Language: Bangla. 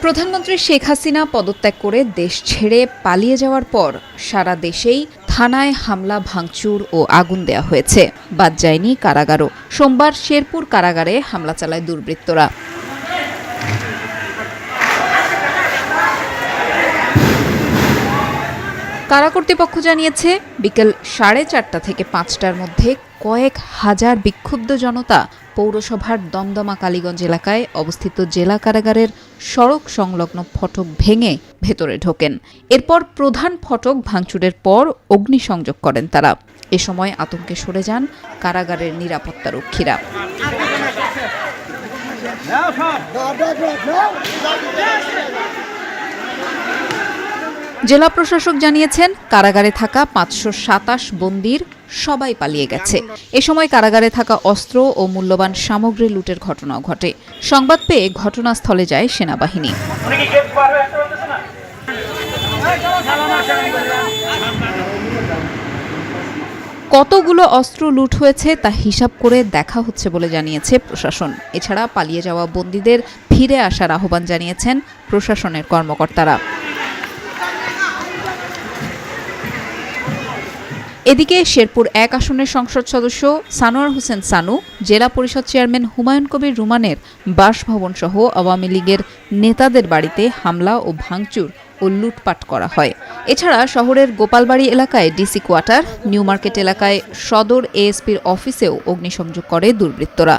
প্রধানমন্ত্রী শেখ হাসিনা পদত্যাগ করে দেশ ছেড়ে পালিয়ে যাওয়ার পর সারা দেশেই থানায় হামলা, ভাঙচুর ও আগুন দেয়া হয়েছে। বাদ যায়নি কারাগারও। সোমবার শেরপুর কারাগারে হামলা চালায় দুর্বৃত্তরা। কারা কর্তৃপক্ষ জানিয়েছে, বিকেল 4:30 থেকে 5টার মধ্যে কয়েক হাজার বিক্ষুব্ধ জনতা পৌরসভার দমদমা কালীগঞ্জ এলাকায় অবস্থিত জেলা কারাগারের সড়ক সংলগ্ন ফটক ভেঙে ভেতরে ঢোকেন। এরপর প্রধান ফটক ভাঙচুরের পর অগ্নিসংযোগ করেন তারা। এ সময় আতঙ্কে সরে যান কারাগারের নিরাপত্তারক্ষীরা। জেলা প্রশাসক জানিয়েছেন, কারাগারে থাকা 527 বন্দীর সবাই পালিয়ে গেছে। এ সময় কারাগারে থাকা অস্ত্র ও মূল্যবান সামগ্রী লুটের ঘটনাও ঘটে। সংবাদ পেয়ে ঘটনাস্থলে যায় সেনাবাহিনী। কতগুলো অস্ত্র লুট হয়েছে তা হিসাব করে দেখা হচ্ছে বলে জানিয়েছে প্রশাসন। এছাড়া পালিয়ে যাওয়া বন্দীদের ফিরে আসার আহ্বান জানিয়েছেন প্রশাসনের কর্মকর্তারা। এদিকে শেরপুর 1 আসনের সংসদ সদস্য সানোয়ার হোসেন সানু, জেলা পরিষদ চেয়ারম্যান হুমায়ুন কবির রুমানের বাসভবন সহ আওয়ামী লীগের নেতাদের বাড়িতে হামলা ও ভাঙচুর ও লুটপাট করা হয়। এছাড়া শহরের গোপালবাড়ি এলাকায় ডিসি কোয়ার্টার, নিউ মার্কেট এলাকায় সদর এএসপির অফিসেও অগ্নিসংযোগ করে দুর্বৃত্তরা।